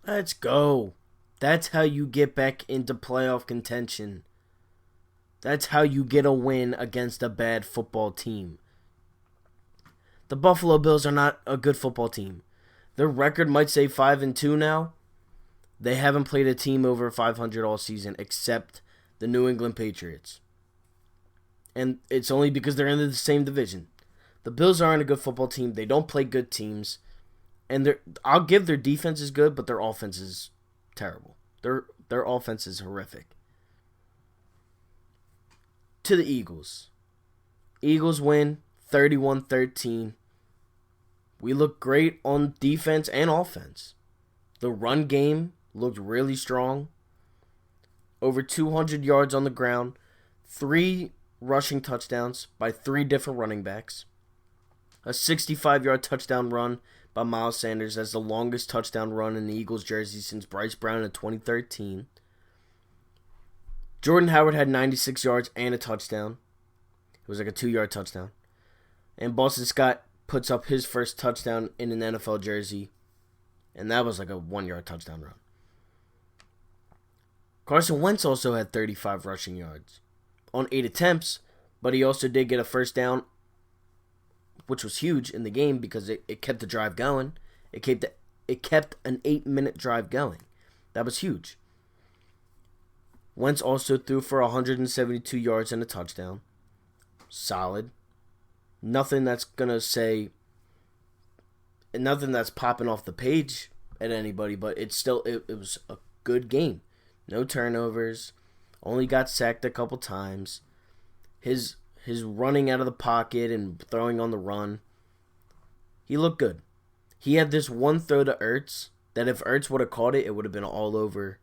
Let's go. That's how you get back into playoff contention. That's how you get a win against a bad football team. The Buffalo Bills are not a good football team. Their record might say 5-2 now. They haven't played a team over 500 all season except the New England Patriots. And it's only because they're in the same division. The Bills aren't a good football team. They don't play good teams. And I'll give their defense is good, but their offense is terrible. Their offense is horrific. To the Eagles. Eagles win 31-13. We look great on defense and offense. The run game looked really strong. Over 200 yards on the ground. 3 rushing touchdowns by 3 different running backs. A 65-yard touchdown run by Miles Sanders as the longest touchdown run in the Eagles jersey since Bryce Brown in 2013. Jordan Howard had 96 yards and a touchdown. It was like a 2-yard touchdown. And Boston Scott puts up his first touchdown in an NFL jersey. And that was like a 1-yard touchdown run. Carson Wentz also had 35 rushing yards on 8 attempts. But he also did get a first down, which was huge in the game because it kept the drive going. It kept an 8-minute drive going. That was huge. Wentz also threw for 172 yards and a touchdown. Solid. Nothing that's popping off the page at anybody, but it was a good game. No turnovers. Only got sacked a couple times. His running out of the pocket and throwing on the run, he looked good. He had this one throw to Ertz that if Ertz would have caught it, it would have been all over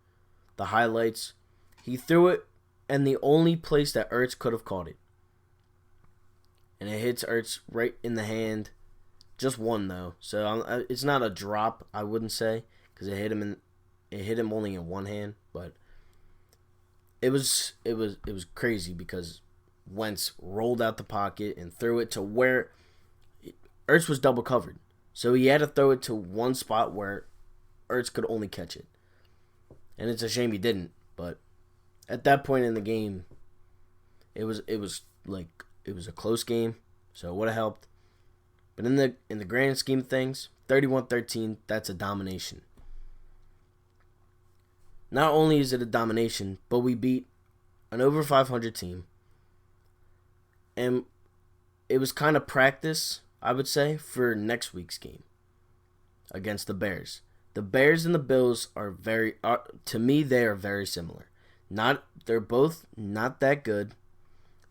the highlights. He threw it, and the only place that Ertz could have caught it. And it hits Ertz right in the hand. Just one, though. So it's not a drop, I wouldn't say, because it hit him only in one hand. But it was crazy because Wentz rolled out the pocket and threw it to where Ertz was double covered. So he had to throw it to one spot where Ertz could only catch it. And it's a shame he didn't, but at that point in the game, it was a close game, so it would have helped. But in the grand scheme of things, 31-13, that's a domination. Not only is it a domination, but we beat an over 500 team. And it was kind of practice, I would say, for next week's game against the Bears. The Bears and the Bills to me, they are very similar. They're both not that good.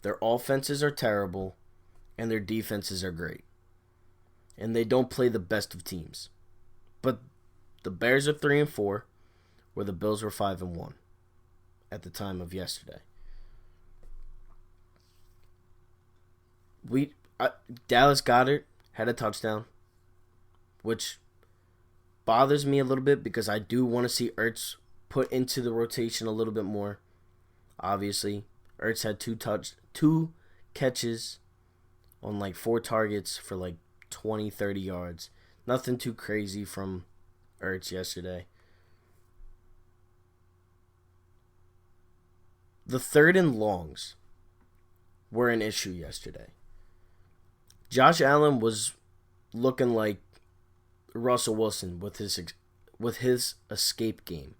Their offenses are terrible, and their defenses are great. And they don't play the best of teams. But the Bears are 3-4, where the Bills were 5-1 at the time of yesterday. Dallas Goedert had a touchdown, which bothers me a little bit because I do want to see Ertz put into the rotation a little bit more. Obviously, Ertz had 2 catches on like 4 targets for like 20, 30 yards. Nothing too crazy from Ertz yesterday. The 3rd and longs were an issue yesterday. Josh Allen was looking like Russell Wilson with his escape game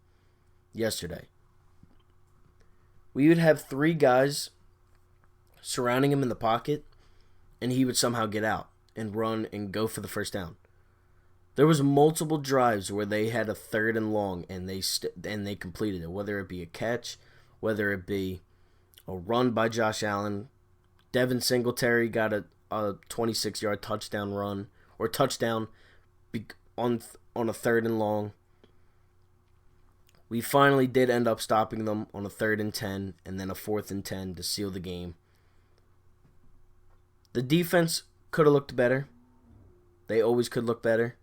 yesterday. We would have 3 guys surrounding him in the pocket, and he would somehow get out and run and go for the first down. There was multiple drives where they had a 3rd and long, and they completed it, whether it be a catch, whether it be a run by Josh Allen. Devin Singletary got a 26-yard touchdown run or touchdown on a 3rd and long. We finally did end up stopping them on a 3rd and 10 and then a 4th and 10 to seal the game. The defense could have looked better. They always could look better,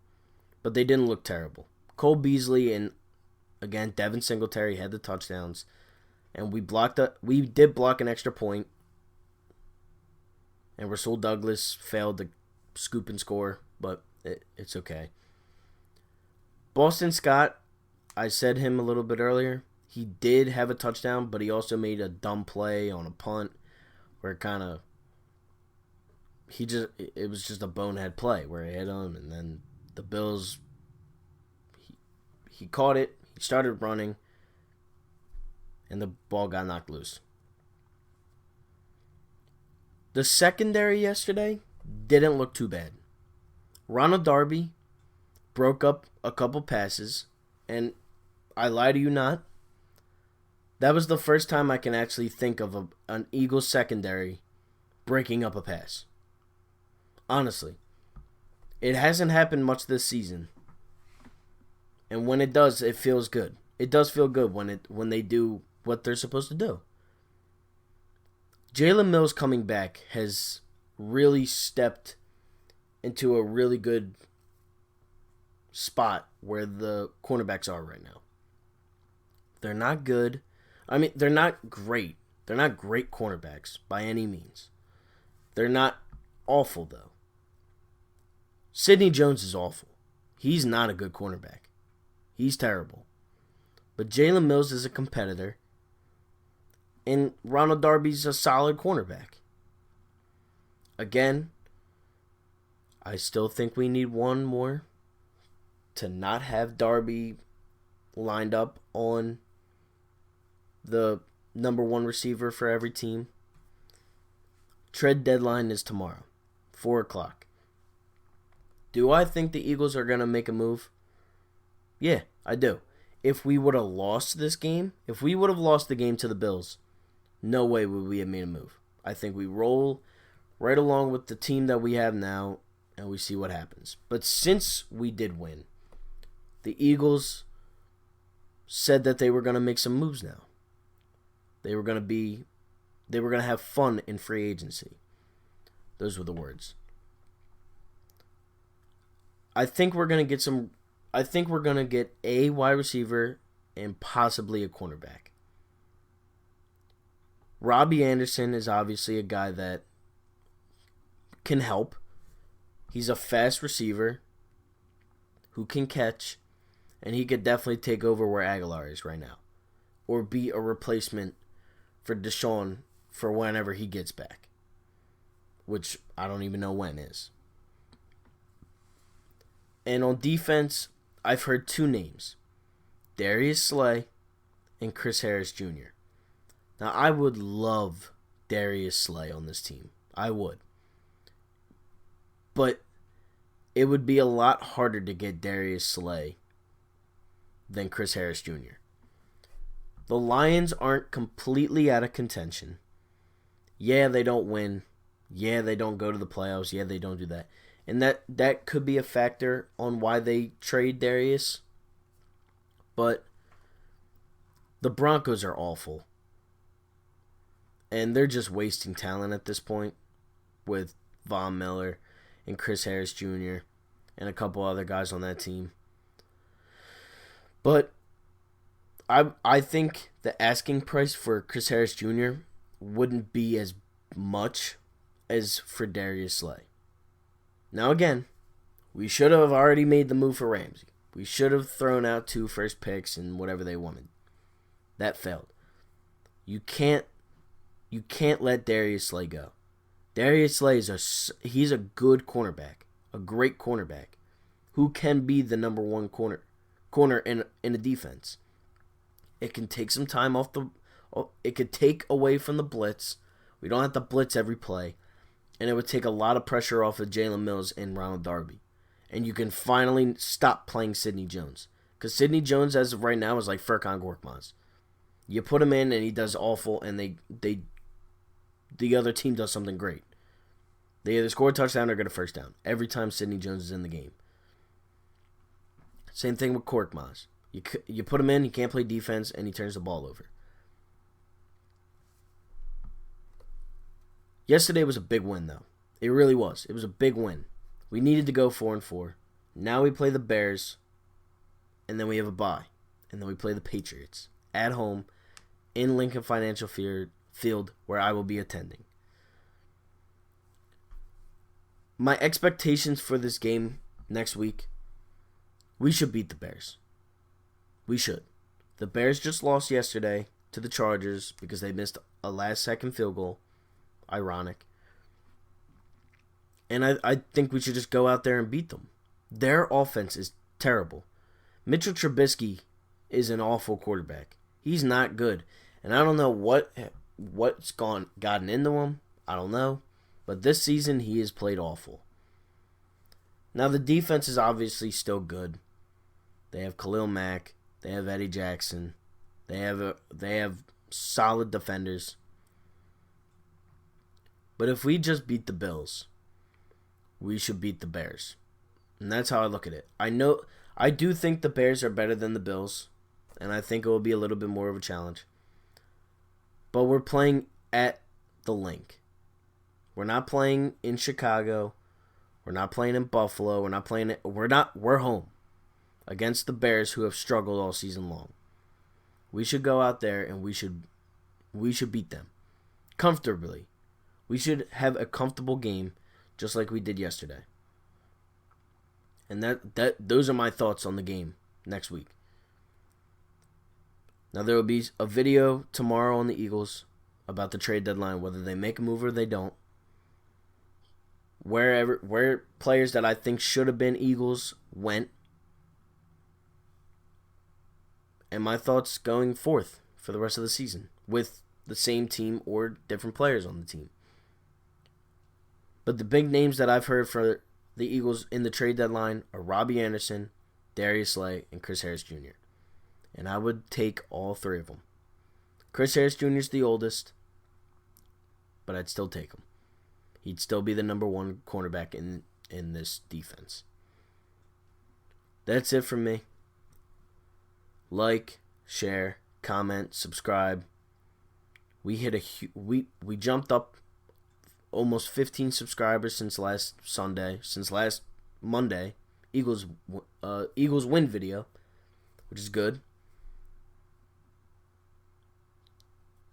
but they didn't look terrible. Cole Beasley and, again, Devin Singletary had the touchdowns, and we did block an extra point, and Rasul Douglas failed to scoop and score, but it's okay. Boston Scott, I said him a little bit earlier. He did have a touchdown, but he also made a dumb play on a punt where it was just a bonehead play where he hit him, and then the Bills, he caught it, he started running, and the ball got knocked loose. The secondary yesterday didn't look too bad. Ronald Darby broke up a couple passes, and I lie to you not, that was the first time I can actually think of an Eagles secondary breaking up a pass. Honestly. It hasn't happened much this season. And when it does, it feels good. It does feel good when they do what they're supposed to do. Jalen Mills coming back has really stepped into a really good spot where the cornerbacks are right now. They're not good. I mean, they're not great. They're not great cornerbacks by any means. They're not awful, though. Sidney Jones is awful. He's not a good cornerback. He's terrible. But Jalen Mills is a competitor. And Ronald Darby's a solid cornerback. Again, I still think we need one more to not have Darby lined up on the number one receiver for every team. Trade deadline is tomorrow, 4 o'clock. Do I think the Eagles are going to make a move? Yeah, I do. If we would have lost this game, if we would have lost the game to the Bills, no way would we have made a move. I think we roll right along with the team that we have now, and we see what happens. But since we did win, the Eagles said that they were going to make some moves now. They were going to have fun in free agency. Those were the words. I think we're going to get a wide receiver and possibly a cornerback. Robbie Anderson is obviously a guy that can help. He's a fast receiver who can catch, and he could definitely take over where Aguilar is right now, or be a replacement for Deshaun for whenever he gets back, which I don't even know when is. And on defense, I've heard two names, Darius Slay and Chris Harris Jr. Now, I would love Darius Slay on this team. I would. But it would be a lot harder to get Darius Slay than Chris Harris Jr. The Lions aren't completely out of contention. Yeah, they don't win. Yeah, they don't go to the playoffs. Yeah, they don't do that. And that could be a factor on why they trade Darius. But the Broncos are awful. And they're just wasting talent at this point with Von Miller and Chris Harris Jr. and a couple other guys on that team. But I think the asking price for Chris Harris Jr. wouldn't be as much as for Darius Slay. Now again, we should have already made the move for Ramsey. We should have thrown out 2 first picks and whatever they wanted. That failed. You can't let Darius Slay go. Darius Slay he's a good cornerback, a great cornerback, who can be the number one corner in a defense. It can take some time it could take away from the blitz. We don't have to blitz every play. And it would take a lot of pressure off of Jalen Mills and Ronald Darby. And you can finally stop playing Sidney Jones. Because Sidney Jones, as of right now, is like Furkan Korkmaz. You put him in and he does awful, and the other team does something great. They either score a touchdown or get a first down every time Sidney Jones is in the game. Same thing with Korkmaz. You put him in, he can't play defense, and he turns the ball over. Yesterday was a big win, though. It really was. It was a big win. We needed to go 4-4. Now we play the Bears, and then we have a bye. And then we play the Patriots at home in Lincoln Financial Field, where I will be attending. My expectations for this game next week, we should beat the Bears. We should. The Bears just lost yesterday to the Chargers because they missed a last-second field goal. Ironic. And I think we should just go out there and beat them. Their offense is terrible. Mitchell Trubisky is an awful quarterback. He's not good. And I don't know what's gotten into him. I don't know. But this season, he has played awful. Now, the defense is obviously still good. They have Khalil Mack. They have Eddie Jackson. They have solid defenders. But if we just beat the Bills, we should beat the Bears. And that's how I look at it. I do think the Bears are better than the Bills, and I think it will be a little bit more of a challenge. But we're playing at the Linc. We're not playing in Chicago. We're not playing in Buffalo. We're home against the Bears, who have struggled all season long. We should go out there and we should beat them comfortably. We should have a comfortable game, just like we did yesterday. And those are my thoughts on the game next week. Now, there will be a video tomorrow on the Eagles about the trade deadline, whether they make a move or they don't. Where players that I think should have been Eagles went. And my thoughts going forth for the rest of the season with the same team or different players on the team. But the big names that I've heard for the Eagles in the trade deadline are Robbie Anderson, Darius Slay, and Chris Harris Jr. And I would take all three of them. Chris Harris Jr. is the oldest, but I'd still take him. He'd still be the number one cornerback in this defense. That's it from me. Like, share, comment, subscribe. We jumped up almost 15 subscribers since last Monday. Eagles win video, which is good.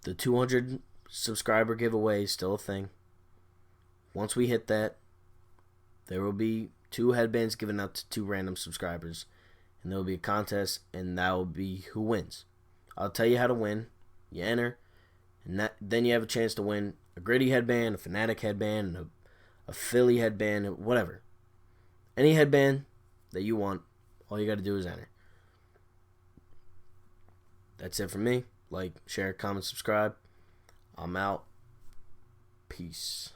The 200 subscriber giveaway is still a thing. Once we hit that, there will be 2 headbands given out to 2 random subscribers. And there will be a contest, and that will be who wins. I'll tell you how to win. You enter, and then you have a chance to win a Gritty headband, a Fanatic headband, a Philly headband, whatever. Any headband that you want, all you got to do is enter. That's it from me. Like, share, comment, subscribe. I'm out. Peace.